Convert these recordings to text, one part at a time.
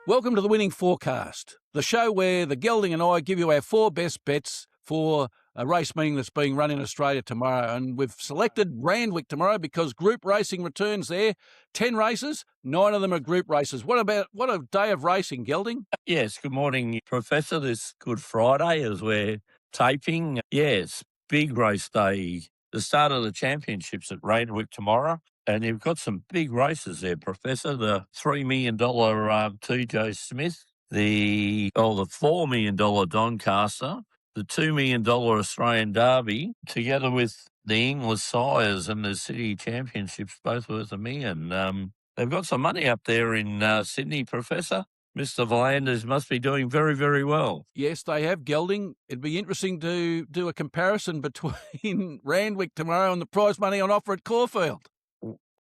Welcome to the Winning Fourcast, the show where the Gelding and I give you our 4 best bets for a race meeting that's being run in Australia tomorrow. And we've selected Randwick tomorrow because group racing returns there. 10 races, 9 of them are group races. What a day of racing, Gelding? Yes, good morning, Professor. This Good Friday as we're taping. Yes, big race day. The start of the championships at Randwick tomorrow. And you've got some big races there, Professor. The $3 million TJ Smith, the $4 million Doncaster, the $2 million Australian Derby, together with the English Sires and the City Championships, both worth $1 million. They've got some money up there in Sydney, Professor. Mr. Volanders must be doing very, very well. Yes, they have, Gelding. It'd be interesting to do a comparison between Randwick tomorrow and the prize money on offer at Caulfield.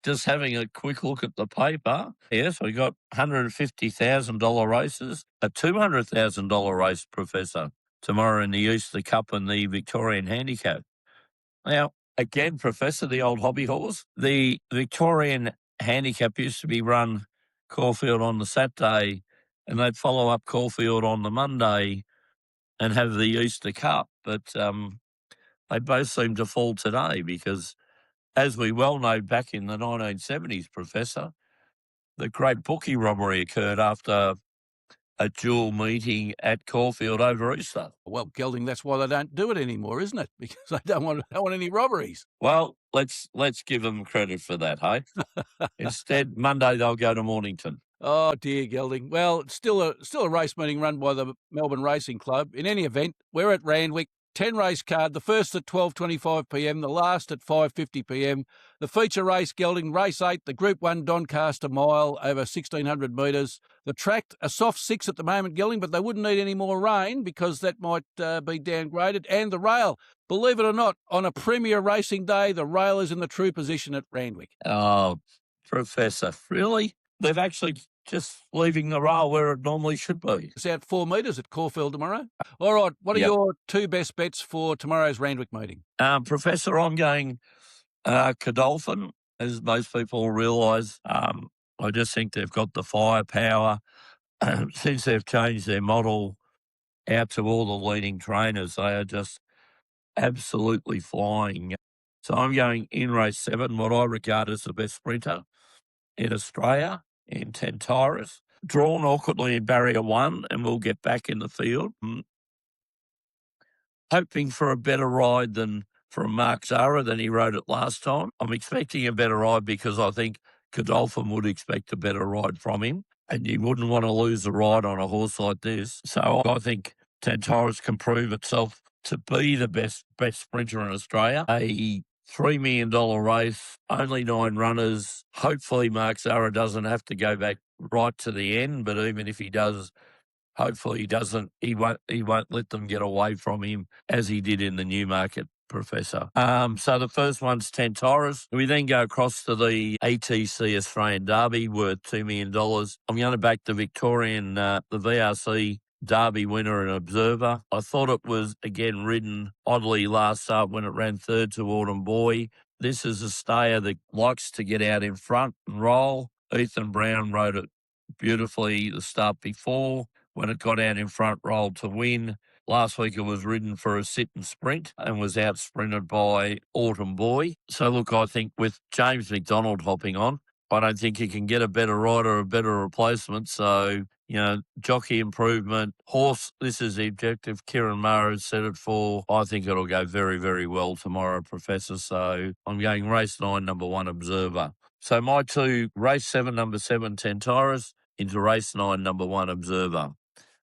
Just having a quick look at the paper, yes, we got $150,000 races, a $200,000 race, Professor, tomorrow in the Easter Cup and the Victorian Handicap. Now, again, Professor, the old hobby horse, the Victorian Handicap used to be run Caulfield on the Saturday, and they'd follow up Caulfield on the Monday and have the Easter Cup. But they both seem to fall today because, as we well know, back in the 1970s, Professor, the great bookie robbery occurred after a dual meeting at Caulfield over Easter. Well, Gelding, that's why they don't do it anymore, isn't it? Because they don't want any robberies. Well, let's give them credit for that, hey? Instead, Monday they'll go to Mornington. Oh, dear, Gelding. Well, it's still a race meeting run by the Melbourne Racing Club. In any event, we're at Randwick. 10 race card, the first at 12:25pm, the last at 5:50pm. The feature race, Gelding, race 8, the Group 1 Doncaster mile over 1,600 metres. The track, a soft 6 at the moment, Gelding, but they wouldn't need any more rain because that might be downgraded. And the rail, believe it or not, on a premier racing day, the rail is in the true position at Randwick. Oh, Professor, really? They've actually just leaving the rail where it normally should be. It's out 4 metres at Caulfield tomorrow. All right, what are your 2 best bets for tomorrow's Randwick meeting? Professor, I'm going Godolphin, as most people realise. I just think they've got the firepower. Since they've changed their model out to all the leading trainers, they are just absolutely flying. So I'm going in race 7, what I regard as the best sprinter in Australia, in Tentaris. Drawn awkwardly in barrier 1, and we'll get back in the field. Hoping for a better ride than from Mark Zara than he rode it last time. I'm expecting a better ride because I think Godolphin would expect a better ride from him, and you wouldn't want to lose a ride on a horse like this. So I think Tentaris can prove itself to be the best sprinter in Australia. A $3 million race, only 9 runners. Hopefully Mark Zara doesn't have to go back right to the end, but even if he does, hopefully he doesn't. He won't let them get away from him as he did in the Newmarket, Professor. So the first one's Tentaris. We then go across to the ATC Australian Derby worth $2 million. I'm going to back the Victorian, the VRC Derby winner and observer. I thought it was, again, ridden oddly last start when it ran third to Autumn Boy. This is a stayer that likes to get out in front and roll. Ethan Brown rode it beautifully the start before. When it got out in front, rolled to win. Last week it was ridden for a sit and sprint and was out sprinted by Autumn Boy. So look, I think with James McDonald hopping on, I don't think you can get a better rider, a better replacement. So, jockey improvement, horse, this is the objective. Kieran Maher has set it for. I think it'll go very, very well tomorrow, Professor. So I'm going race 9, number 1, Observer. So my 2, race 7, number 7, Tentaris, into race 9, number 1, Observer.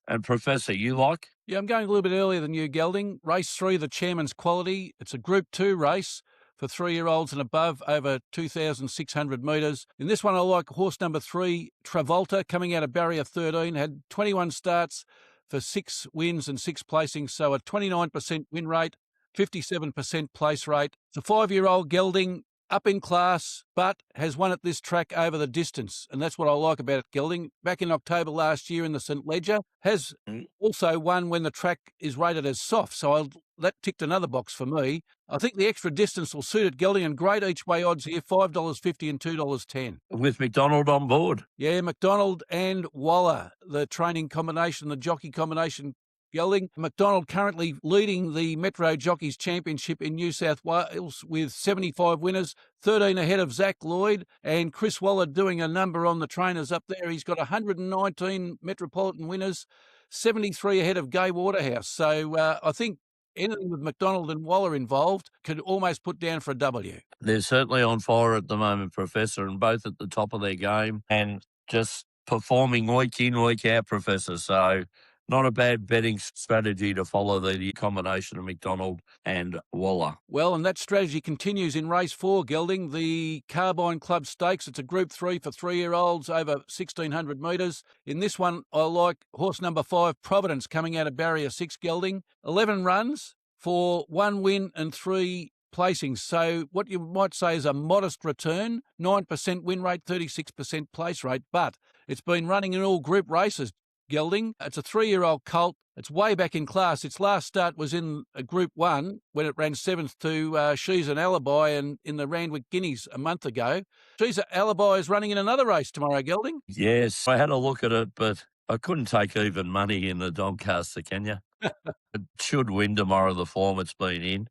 And Professor, you like? Yeah, I'm going a little bit earlier than you, Gelding. Race 3, the Chairman's Quality. It's a Group 2 race for 3-year-olds and above over 2,600 metres. In this one, I like horse number 3, Travolta, coming out of barrier 13, had 21 starts for 6 wins and 6 placings, so a 29% win rate, 57% place rate. It's a 5-year-old Gelding, up in class, but has won at this track over the distance. And that's what I like about it, Gelding. Back in October last year in the St. Ledger, has also won when the track is rated as soft. So that ticked another box for me. I think the extra distance will suit it, Gelding, and great each way odds here, $5.50 and $2.10. With McDonald on board. Yeah, McDonald and Waller, the training combination, the jockey combination, Gelding. McDonald currently leading the Metro Jockeys Championship in New South Wales with 75 winners, 13 ahead of Zach Lloyd, and Chris Waller doing a number on the trainers up there. He's got 119 Metropolitan winners, 73 ahead of Gay Waterhouse. So I think anything with McDonald and Waller involved could almost put down for a W. They're certainly on fire at the moment, Professor, and both at the top of their game and just performing week in, week out, Professor. So not a bad betting strategy to follow the combination of McDonald and Waller. Well, and that strategy continues in race 4, Gelding, the Carbine Club Stakes. It's a Group 3 for 3-year-olds over 1,600 metres. In this one, I like horse number 5, Providence, coming out of Barrier 6, Gelding. 11 runs for 1 win and 3 placings. So what you might say is a modest return, 9% win rate, 36% place rate, but it's been running in all group races, Gelding. It's a 3-year-old colt. It's way back in class. Its last start was in a Group 1 when it ran 7th to She's an Alibi and in the Randwick Guineas a month ago. She's an Alibi is running in another race tomorrow, Gelding. Yes, I had a look at it, but I couldn't take even money in the Doncaster, can you? It should win tomorrow, the form it's been in.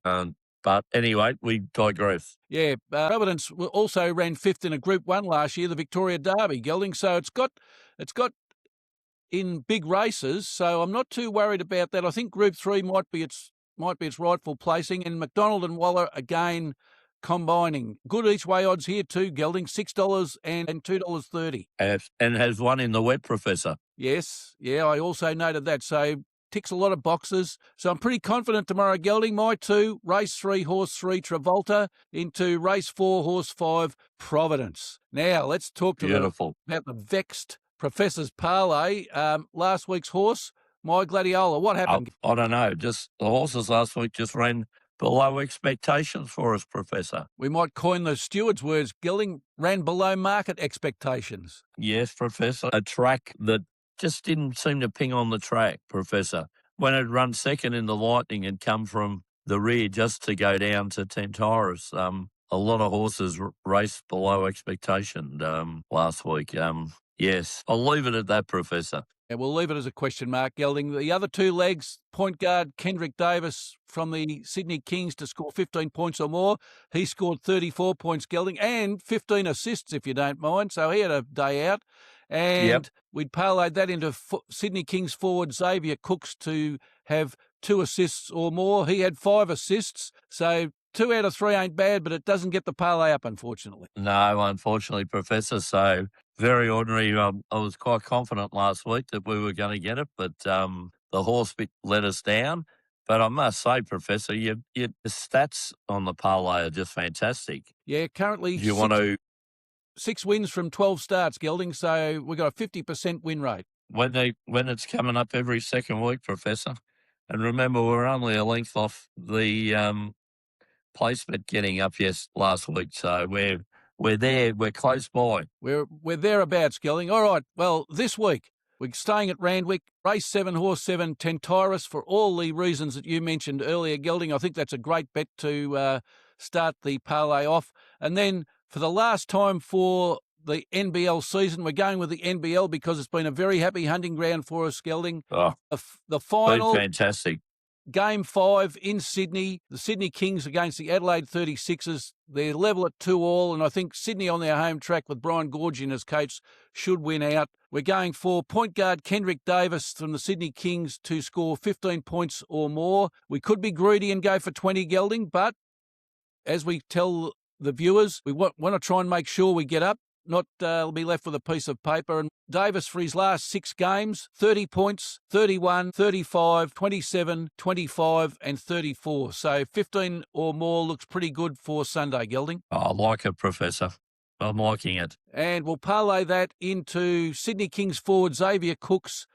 But anyway, we digress. Yeah, Providence also ran 5th in a Group 1 last year, the Victoria Derby, Gelding. So it's got in big races, so I'm not too worried about that. I think Group 3 might be its rightful placing, and McDonald and Waller again combining. Good each way odds here too, Gelding, $6 and $2.30. And has one in the wet, Professor. Yes, yeah, I also noted that. So ticks a lot of boxes. So I'm pretty confident tomorrow, Gelding. My 2, race 3, horse 3, Travolta, into race 4, horse 5, Providence. Now let's talk about the vexed Professor's Parlay. Last week's horse, My Gladiola. What happened? I don't know. Just the horses last week just ran below expectations for us, Professor. We might coin the steward's words, Gelding, ran below market expectations. Yes, Professor. A track that just didn't seem to ping on the track, Professor. When it run second in the Lightning and come from the rear just to go down to Tentaris, a lot of horses raced below expectation last week. Yes, I'll leave it at that, Professor. Yeah, we'll leave it as a question mark, Gelding. The other 2 legs, point guard Kendrick Davis from the Sydney Kings to score 15 points or more. He scored 34 points, Gelding, and 15 assists, if you don't mind. So he had a day out. And we'd parlayed that into Sydney Kings forward Xavier Cooks to have 2 assists or more. He had 5 assists. So 2 out of 3 ain't bad, but it doesn't get the parlay up, unfortunately. No, unfortunately, Professor. So very ordinary. I was quite confident last week that we were going to get it, but the horse bit let us down. But I must say, Professor, your stats on the parlay are just fantastic. Yeah, currently you want to 6 wins from 12 starts, Gelding, so we've got a 50% win rate. When it's coming up every second week, Professor. And remember, we're only a length off the placement getting up last week, so we're there, we're close by. We're thereabouts, Gelding. All right, well, this week we're staying at Randwick, race 7, horse 7, Tentaris, for all the reasons that you mentioned earlier, Gelding. I think that's a great bet to start the parlay off. And then for the last time for the NBL season, we're going with the NBL because it's been a very happy hunting ground for us, Gelding. Oh, the final, fantastic. Game 5 in Sydney, the Sydney Kings against the Adelaide 36ers. They're level at 2-2, and I think Sydney on their home track with Brian Gorgian as coach should win out. We're going for point guard Kendrick Davis from the Sydney Kings to score 15 points or more. We could be greedy and go for 20, Gelding, but as we tell the viewers, we want to try and make sure we get up, not be left with a piece of paper. And Davis, for his last 6 games, 30 points, 31, 35, 27, 25 and 34. So 15 or more looks pretty good for Sunday, Gelding. I like it, Professor. I'm liking it. And we'll parlay that into Sydney Kings forward Xavier Cooks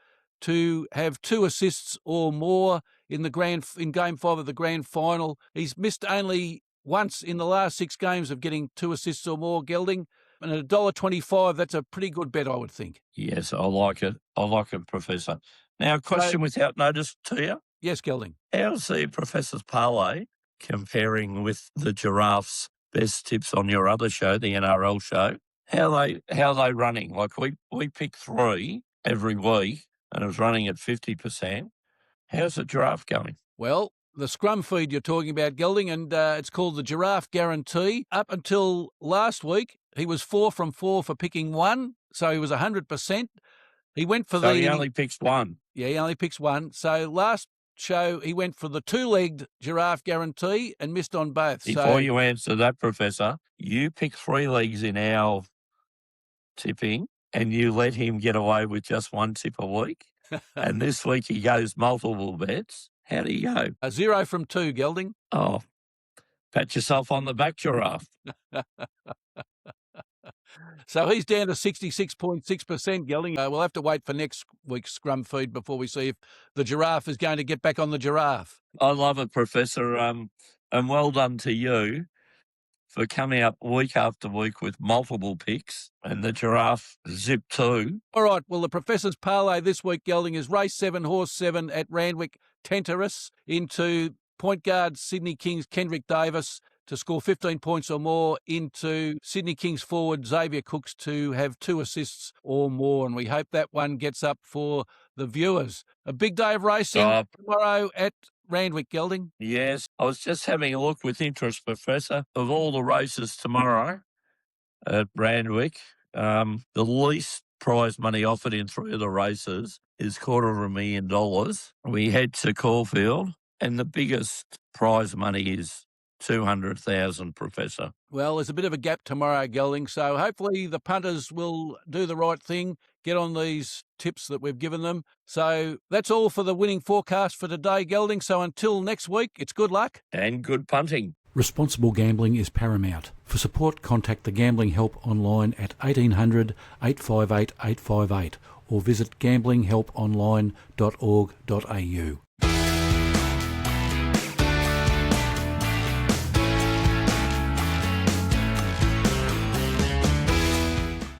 to have 2 assists or more in Game 5 of the grand final. He's missed only once in the last 6 games of getting 2 assists or more, Gelding. And at $1.25, that's a pretty good bet, I would think. Yes, I like it. I like it, Professor. Now, a question without notice to you. Yes, Gelding. How's the Professor's Parlay comparing with the Giraffe's best tips on your other show, the NRL show? How are they running? Like we pick 3 every week and it was running at 50%. How's the Giraffe going? Well, the scrum feed you're talking about, Gelding, and it's called the Giraffe Guarantee. Up until last week, he was 4 from 4 for picking 1, so he was 100%. He went for he only picks 1. Yeah, he only picks 1. So last show, he went for the 2-legged Giraffe Guarantee and missed on both. Before you answer that, Professor, you pick 3 legs in our tipping and you let him get away with just 1 tip a week. And this week he goes multiple bets. How do you go? 0 from 2, Gelding. Oh, pat yourself on the back, Giraffe. So he's down to 66.6%, Gelding. We'll have to wait for next week's scrum feed before we see if the Giraffe is going to get back on the Giraffe. I love it, Professor. And well done to you for coming up week after week with multiple picks, and the Giraffe zip 2. All right, well, the Professor's Parlay this week, Gelding, is race 7, horse 7 at Randwick, Tenterus, into point guard Sydney Kings Kendrick Davis to score 15 points or more, into Sydney Kings forward Xavier Cooks to have 2 assists or more, and we hope that one gets up for the viewers. A big day of racing tomorrow at Randwick, Gelding. Yes, I was just having a look with interest, Professor, of all the races tomorrow at Randwick. The least prize money offered in 3 of the races is $250,000. We head to Caulfield, and the biggest prize money is $200,000, Professor. Well, there's a bit of a gap tomorrow, Gelding, so hopefully the punters will do the right thing, get on these tips that we've given them. So that's all for the Winning Forecast for today, Gelding. So until next week, it's good luck. And good punting. Responsible gambling is paramount. For support, contact the Gambling Help online at 1800 858 858 or visit gamblinghelponline.org.au.